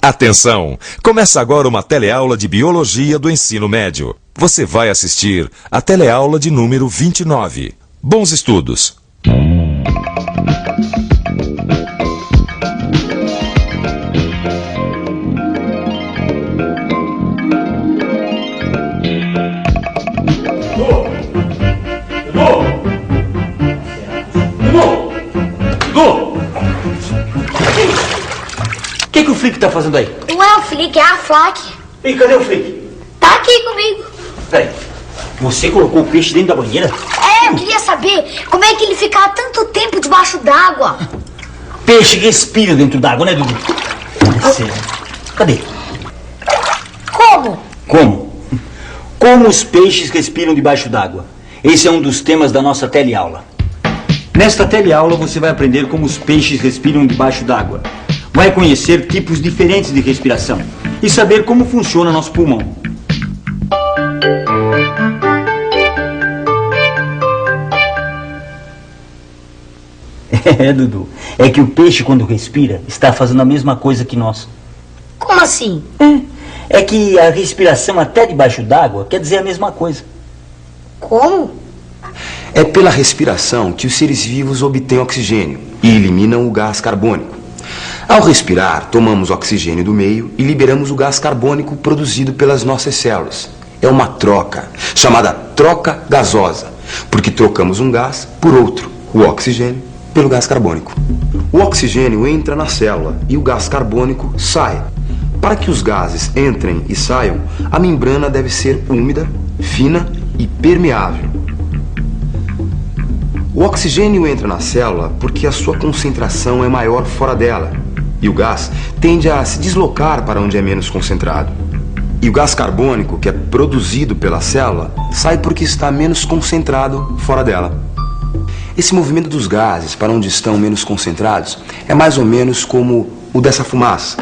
Atenção! Começa agora uma teleaula de Biologia do Ensino Médio. Você vai assistir a teleaula de número 29. Bons estudos! O que o Flick tá fazendo aí? Não é o Flick, é a Flack. E cadê o Flick? Tá aqui comigo. Peraí, você colocou o peixe dentro da banheira? É, eu queria saber como é que ele fica há tanto tempo debaixo d'água. Peixe respira dentro d'água, né, Dudu? Sério. Cadê? Como? Como? Como os peixes respiram debaixo d'água? Esse é um dos temas da nossa teleaula. Nesta teleaula você vai aprender como os peixes respiram debaixo d'água. Vai conhecer tipos diferentes de respiração e saber como funciona nosso pulmão. É, Dudu. É que o peixe, quando respira, está fazendo a mesma coisa que nós. Como assim? É que a respiração até debaixo d'água quer dizer a mesma coisa. Como? É pela respiração que os seres vivos obtêm oxigênio e eliminam o gás carbônico. Ao respirar, tomamos oxigênio do meio e liberamos o gás carbônico produzido pelas nossas células. É uma troca, chamada troca gasosa, porque trocamos um gás por outro, o oxigênio pelo gás carbônico. O oxigênio entra na célula e o gás carbônico sai. Para que os gases entrem e saiam, a membrana deve ser úmida, fina e permeável. O oxigênio entra na célula porque a sua concentração é maior fora dela, e o gás tende a se deslocar para onde é menos concentrado. E o gás carbônico, que é produzido pela célula, sai porque está menos concentrado fora dela. Esse movimento dos gases para onde estão menos concentrados é mais ou menos como o dessa fumaça.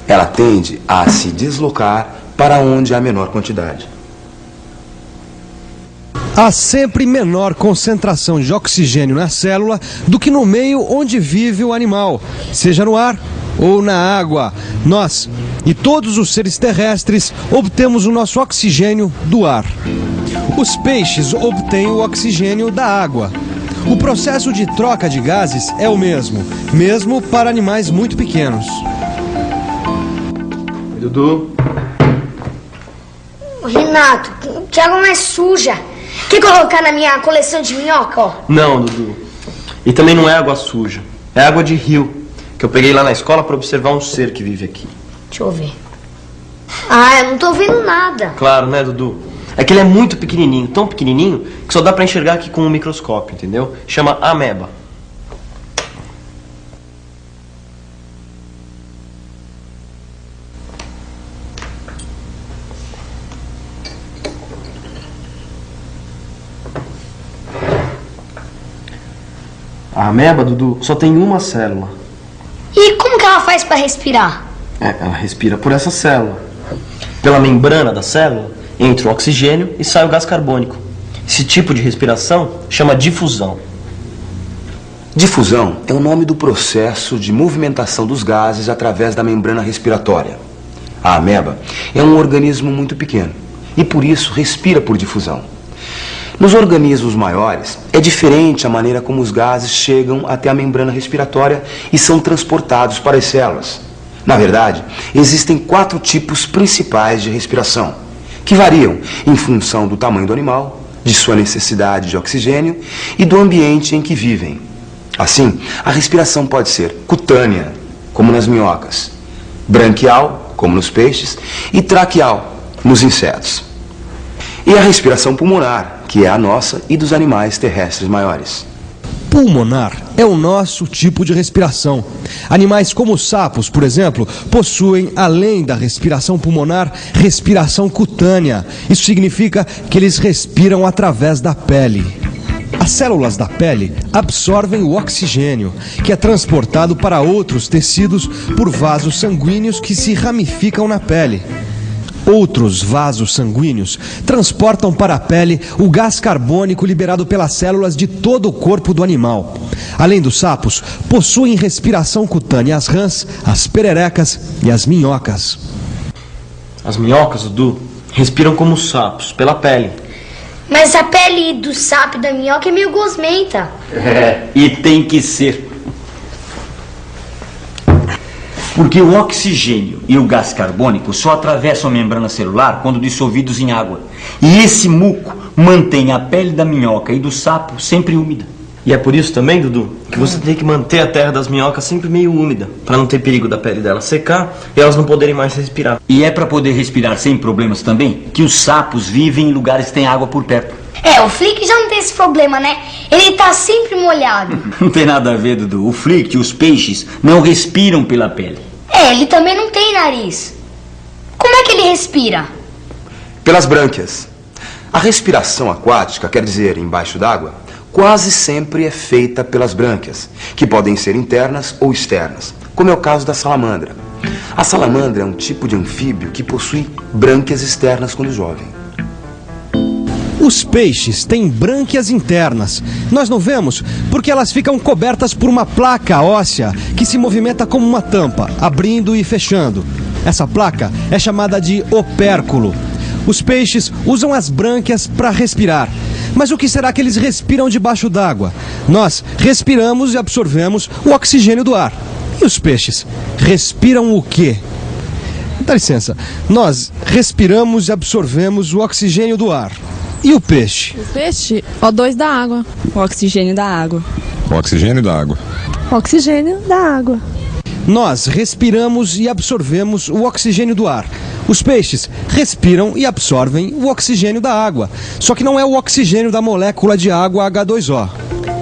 Ela tende a se deslocar para onde há menor quantidade. Há sempre menor concentração de oxigênio na célula do que no meio onde vive o animal, seja no ar ou na água. Nós e todos os seres terrestres obtemos o nosso oxigênio do ar. Os peixes obtêm o oxigênio da água. O processo de troca de gases é o mesmo para animais muito pequenos. Dudu? Renato, que água mais suja. Quer colocar na minha coleção de minhoca, ó? Não, Dudu. E também não é água suja. É água de rio, que eu peguei lá na escola para observar um ser que vive aqui. Deixa eu ver. Ah, eu não tô vendo nada. Claro, né, Dudu? É que ele é muito pequenininho, tão pequenininho, que só dá para enxergar aqui com um microscópio, entendeu? Chama ameba. A ameba, Dudu, só tem uma célula. E como que ela faz pra respirar? Ela respira por essa célula. Pela membrana da célula, entra o oxigênio e sai o gás carbônico. Esse tipo de respiração chama difusão. Difusão é o nome do processo de movimentação dos gases através da membrana respiratória. A ameba é um organismo muito pequeno e por isso respira por difusão. Nos organismos maiores, é diferente a maneira como os gases chegam até a membrana respiratória e são transportados para as células. Na verdade, existem 4 tipos principais de respiração, que variam em função do tamanho do animal, de sua necessidade de oxigênio e do ambiente em que vivem. Assim, a respiração pode ser cutânea, como nas minhocas, branquial, como nos peixes, e traqueal, nos insetos. E a respiração pulmonar, que é a nossa e dos animais terrestres maiores. Pulmonar é o nosso tipo de respiração. Animais como os sapos, por exemplo, possuem, além da respiração pulmonar, respiração cutânea. Isso significa que eles respiram através da pele. As células da pele absorvem o oxigênio, que é transportado para outros tecidos por vasos sanguíneos que se ramificam na pele. Outros vasos sanguíneos transportam para a pele o gás carbônico liberado pelas células de todo o corpo do animal. Além dos sapos, possuem respiração cutânea as rãs, as pererecas e as minhocas. As minhocas, Dudu, respiram como os sapos, pela pele. Mas a pele do sapo e da minhoca é meio gosmenta. E tem que ser. Porque o oxigênio e o gás carbônico só atravessam a membrana celular quando dissolvidos em água. E esse muco mantém a pele da minhoca e do sapo sempre úmida. E é por isso também, Dudu, que você tem que manter a terra das minhocas sempre meio úmida, para não ter perigo da pele dela secar e elas não poderem mais respirar. E é para poder respirar sem problemas também que os sapos vivem em lugares que tem água por perto. O Flick já não tem esse problema, né? Ele tá sempre molhado. Não tem nada a ver, Dudu. O Flick e os peixes não respiram pela pele. Ele também não tem nariz. Como é que ele respira? Pelas brânquias. A respiração aquática, quer dizer, embaixo d'água, quase sempre é feita pelas brânquias, que podem ser internas ou externas, como é o caso da salamandra. A salamandra é um tipo de anfíbio que possui brânquias externas quando jovem. Os peixes têm brânquias internas. Nós não vemos porque elas ficam cobertas por uma placa óssea que se movimenta como uma tampa, abrindo e fechando. Essa placa é chamada de opérculo. Os peixes usam as brânquias para respirar. Mas o que será que eles respiram debaixo d'água? Nós respiramos e absorvemos o oxigênio do ar. E os peixes respiram o quê? Dá licença. Nós respiramos e absorvemos o oxigênio do ar. E o peixe? O peixe, O2 da água. O oxigênio da água. O oxigênio da água. O oxigênio da água. Nós respiramos e absorvemos o oxigênio do ar. Os peixes respiram e absorvem o oxigênio da água. Só que não é o oxigênio da molécula de água H2O.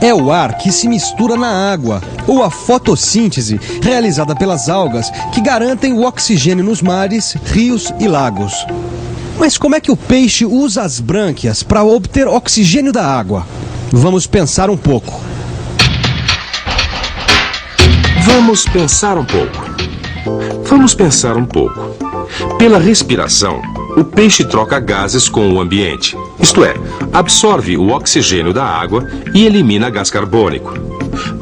É o ar que se mistura na água, ou a fotossíntese realizada pelas algas que garantem o oxigênio nos mares, rios e lagos. Mas como é que o peixe usa as brânquias para obter oxigênio da água? Vamos pensar um pouco. Vamos pensar um pouco. Pela respiração, o peixe troca gases com o ambiente. Isto é, absorve o oxigênio da água e elimina gás carbônico.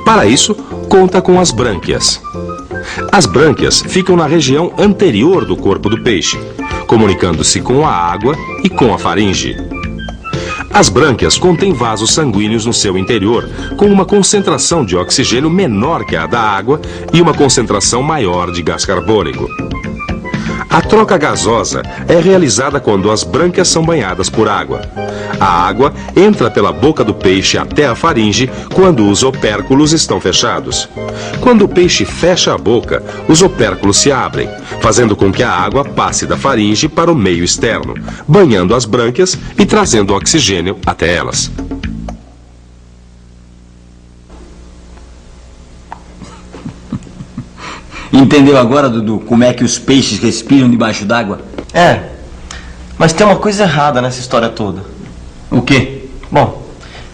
Para isso, conta com as brânquias. As brânquias ficam na região anterior do corpo do peixe, comunicando-se com a água e com a faringe. As brânquias contêm vasos sanguíneos no seu interior, com uma concentração de oxigênio menor que a da água e uma concentração maior de gás carbônico. A troca gasosa é realizada quando as brânquias são banhadas por água. A água entra pela boca do peixe até a faringe quando os opérculos estão fechados. Quando o peixe fecha a boca, os opérculos se abrem, fazendo com que a água passe da faringe para o meio externo, banhando as brânquias e trazendo oxigênio até elas. Entendeu agora, Dudu, como é que os peixes respiram debaixo d'água? É, mas tem uma coisa errada nessa história toda. O quê? Bom,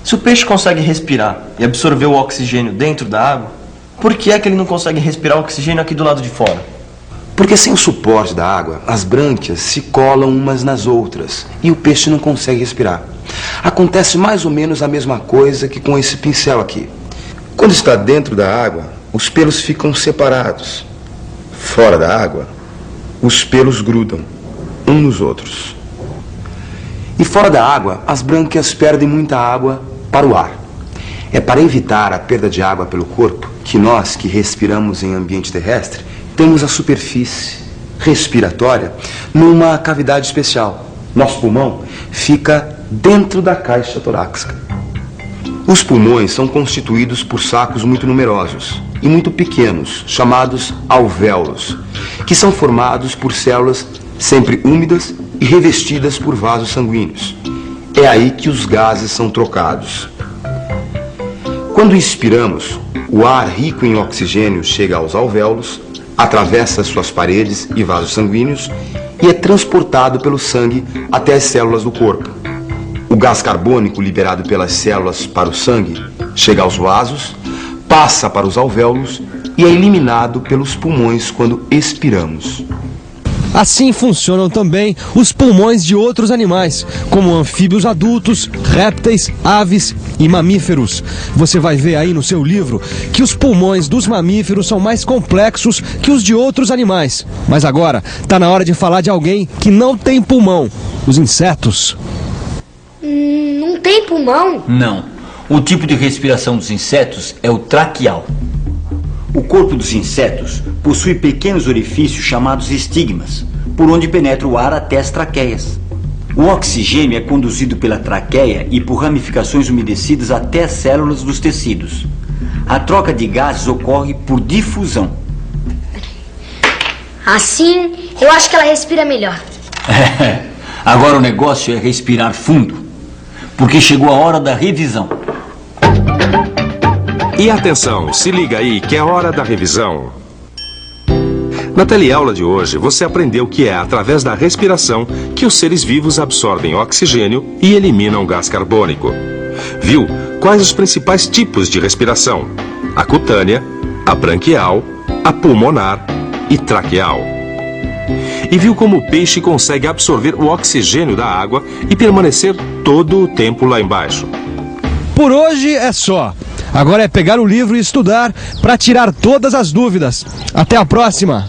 se o peixe consegue respirar e absorver o oxigênio dentro da água, por que é que ele não consegue respirar o oxigênio aqui do lado de fora? Porque sem o suporte da água, as brânquias se colam umas nas outras e o peixe não consegue respirar. Acontece mais ou menos a mesma coisa que com esse pincel aqui. Quando está dentro da água, os pelos ficam separados. Fora da água, os pelos grudam uns nos outros. E fora da água, as brânquias perdem muita água para o ar. É para evitar a perda de água pelo corpo que nós, que respiramos em ambiente terrestre, temos a superfície respiratória numa cavidade especial. Nosso pulmão fica dentro da caixa torácica. Os pulmões são constituídos por sacos muito numerosos e muito pequenos, chamados alvéolos, que são formados por células sempre úmidas e revestidas por vasos sanguíneos. É aí que os gases são trocados. Quando inspiramos, o ar rico em oxigênio chega aos alvéolos, atravessa suas paredes e vasos sanguíneos e é transportado pelo sangue até as células do corpo. O gás carbônico liberado pelas células para o sangue chega aos vasos, passa para os alvéolos e é eliminado pelos pulmões quando expiramos. Assim funcionam também os pulmões de outros animais, como anfíbios adultos, répteis, aves e mamíferos. Você vai ver aí no seu livro que os pulmões dos mamíferos são mais complexos que os de outros animais. Mas agora está na hora de falar de alguém que não tem pulmão: os insetos. Não tem pulmão? Não. O tipo de respiração dos insetos é o traqueal. O corpo dos insetos possui pequenos orifícios chamados estigmas, por onde penetra o ar até as traqueias. O oxigênio é conduzido pela traqueia e por ramificações umedecidas até as células dos tecidos. A troca de gases ocorre por difusão. Assim, eu acho que ela respira melhor. Agora o negócio é respirar fundo, porque chegou a hora da revisão. E atenção, se liga aí que é hora da revisão. Na teleaula de hoje, você aprendeu que é através da respiração que os seres vivos absorvem oxigênio e eliminam gás carbônico. Viu quais os principais tipos de respiração? A cutânea, a branquial, a pulmonar e traqueal. E viu como o peixe consegue absorver o oxigênio da água e permanecer todo o tempo lá embaixo. Por hoje é só. Agora é pegar o livro e estudar para tirar todas as dúvidas. Até a próxima!